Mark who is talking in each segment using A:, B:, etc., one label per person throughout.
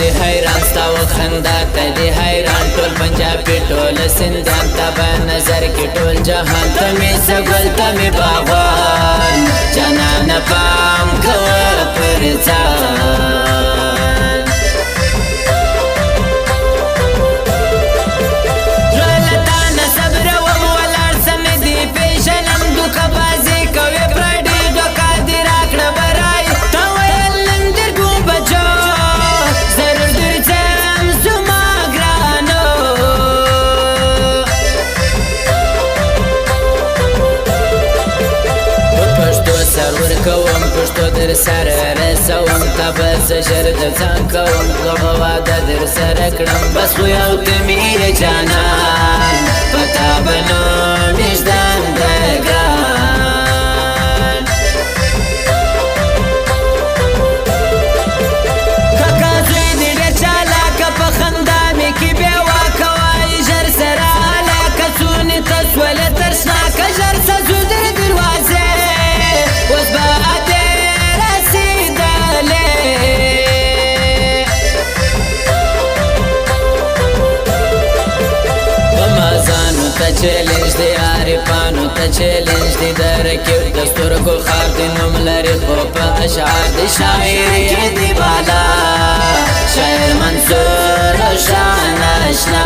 A: دی حیران ستا و خندا ته دی حیران ټول پنجاب کې ټول سندیان ته به نظر کې ټول جهان ته مې څه ګل ته مې باغوان جانانه پام کوه پر ځان کوم پښتو در سره رسوم تا به څه ژر د ځان کوم غوغه واده در سره کړم بس خو یو ته مې جانان په تا به نوم ږدم د ګران کاکا زوی دې ډېر چالاکه په خندا مې کې بې واکه وایي ژر سره هلاکه څونې ته شولې ترشناکه ژر څه ځو در دروازې اوس به ادې رسېدلې په مازانو ته چیلنج دی عارفانو ته چیلنج دی د رکیب د سترګو خار دی نوم لري خو په اشعار دی شاعر یې دی بالا شاعر منصور روشن اشنا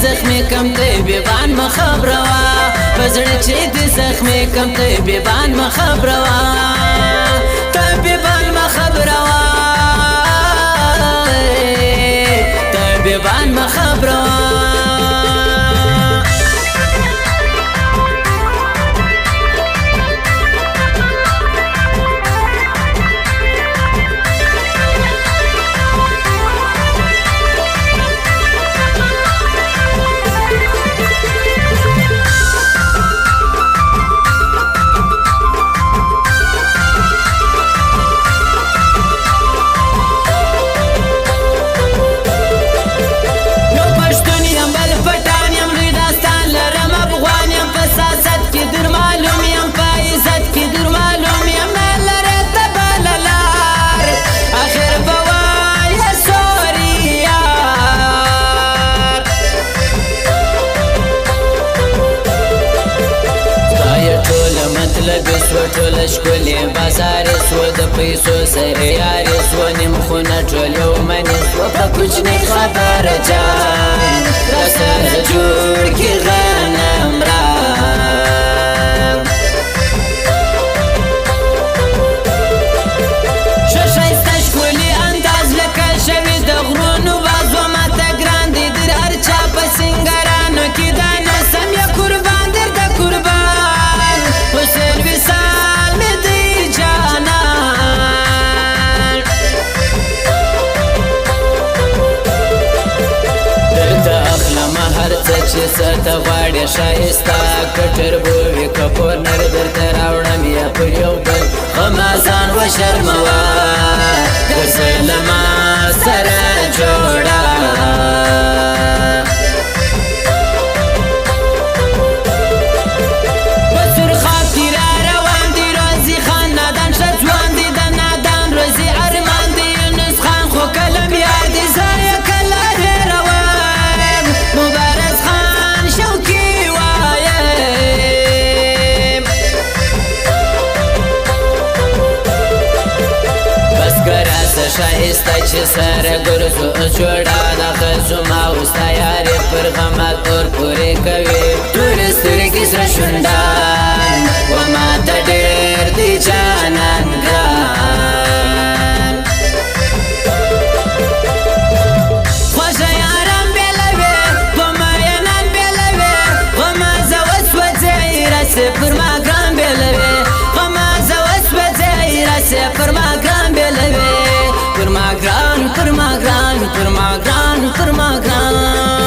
A: زخمی کم دی بیبان مخبروا پزړه چې دی زخمی کم دی بیبان مخبروا ته بیبان مخبروا ته بیبان مخبروا ټول ښکلې بازار سو د پیسو سره یارې سو نیم خونه ټول یو منې سو په کوچنۍ خبره جان راسره جوړ کړي غنم ښه ښایسته ښکلي انداز لکه شوي د غرونو بازو ماته ګران دی در هر چا په سینګارانو کې دا نسم یا قربان در د قربان حسین وصال مې دی جانان درته اخلمه هر څه چې څه ته غواړې ښایسته که ټربو وي که پورنر درته راوړم یا پر یو بل غمازان وشرموه ګرځه له ما سره جوړه ښایسته چې سره ګرځو جوړه د ښځو ما اوس تیارې پر غمت اور پورې کوي تورې سترګې سره شونډان و ماته ډېر دی جانان ګران خوږه یاران بېلوې په مینان بېلوې غمازه وسوځې راسې پر ما ګران بېلوې غمازه وسوځې راسې پر ما ګران بېلوې پر ما ګران پر ما ګران پر ما ګران پر ما ګران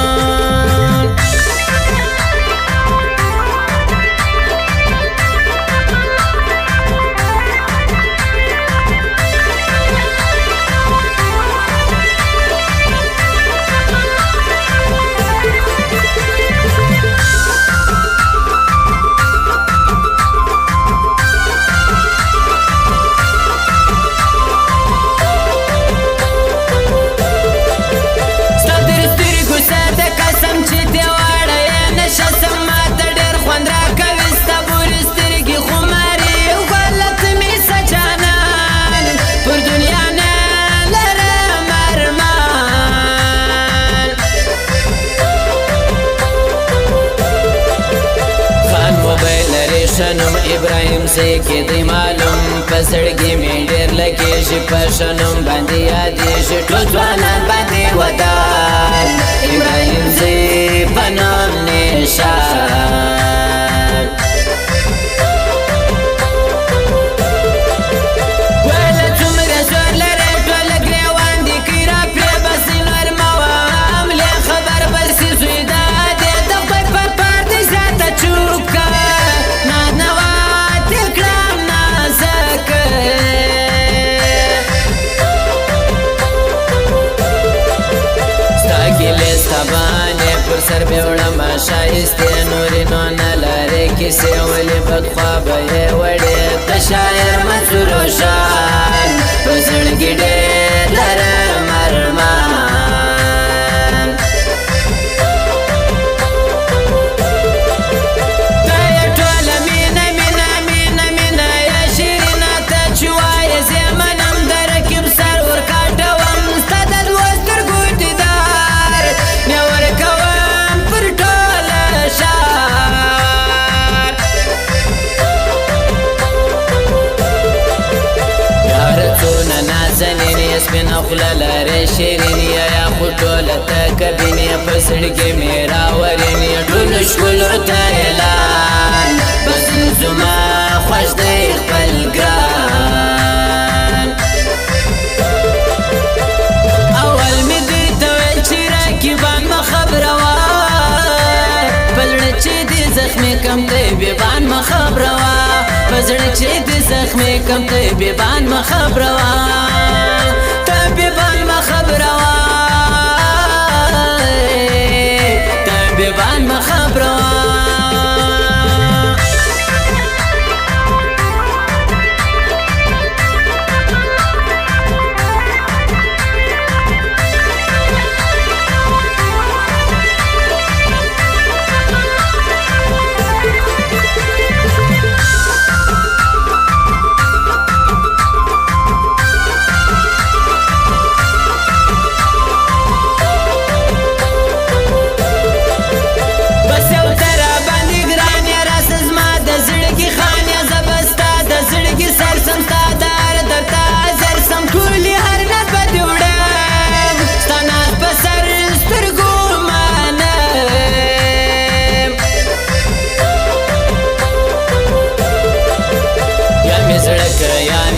A: کیسې کې دی معلوم په زړګي مې ډېر لګېږي په ښه نوم باندې یادېږي ټول ځوانان باندې ودان ابراهیم زی په نوم نشان ویله څومره زور لرې ټوله ګرېوان دي کوي راپرې بسې نور مه وهم لې خبر برسي زوی دا دی د خدای په پار دې زیاته چوپ که پر سر بیوړم شایسته نورې نو نه لرې کیسې ولې بدخوابه یې وړې د شاعر منصور روشن په زړګي ډېر لرم ارمان دا یې ټوله مینه مینه مینه مینه یا شیرینه ته چې وایې زه یې منم د رقیب سر ورکاټوم ستا د دوو سترګو دیدار مې ورکوم نازنین سپین خوله لرې شیرین یا خو ټوله ته کبین په زړګي مې راورین ټولو ښکلو ته اعلان بس زما خوښ دی خپل ګران اول مې دوی ته ویل چې راکیبان مه خبروه په زړه چې دې زخمې کم دی بیبان مه خبروه په زړه چې دې زخمې کم دی بیبان مه خبروه ته بیبان مه خبروه ته بیبان مه خبروه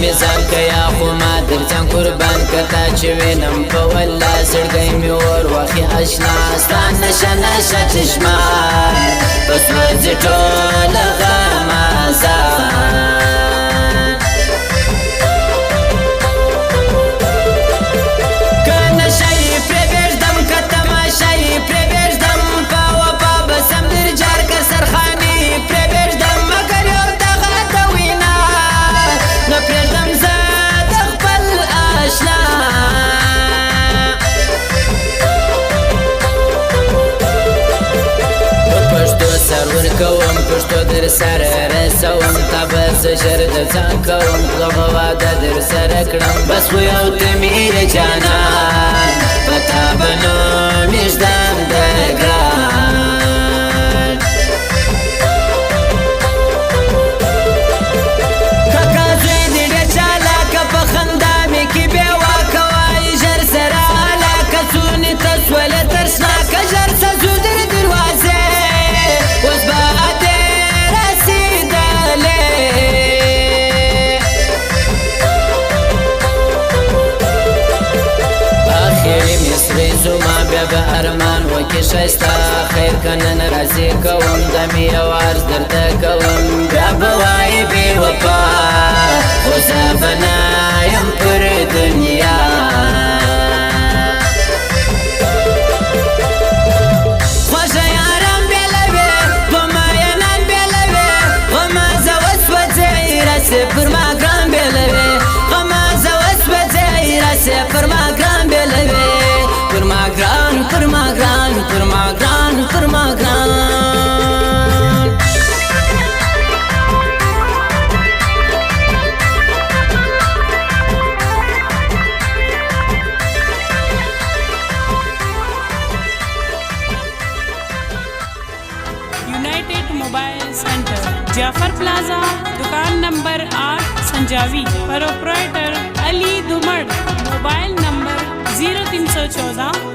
A: میزان که یا خو ما در ځان قربان کتا چې وینم په والله زړګی مې اور وخي اشنا ستا نشه نشه چشمان بس ورځي ټوله غمازان که نشه یې پرې بېږدم که تماشه یې پرې بېږدم په وفا به سم در جار که سرخانې یې پرې بېږدم مګر یو دغه ته وینا نه پرېږدم زه د خپل اشنا په پښتو سر ورکوم پښتو در سره رسوم تا به زه ژر د ځان کوم دغه واده در سره کړم بس خو یو ته مې جانان په تا به نوم ایږدم د ګران کاکا زوی دې ډېر چالاکه په خندا مې کې بې واکه وایي ژر سره هلاکه څونې ته شولې ترشناکه ژر څه ځو در دروازې اوس به ادې رسېدلې آخري مې سرې زما بیا به ارمان وکړي ښایسته خیر که نن راضي کوم دا مې یو عرض درته کوم بیا به وایې بې وفا خو زه به نه یم پر دنیا خوږه یاران بېلوې غمه ینان بېلوې غمه زه وسوځې راسې پر ما ګران بېلوې غمه زه وسوځې راسې پر ما ګران بېلوې پر ما ګران پر ما ګران پر ما ګران پر ما ګران
B: United integrated mobile centre, Jafar plaza, दुकान number 8, Sanjawi. Proprietor Ali Dhumar. Mobile number 0314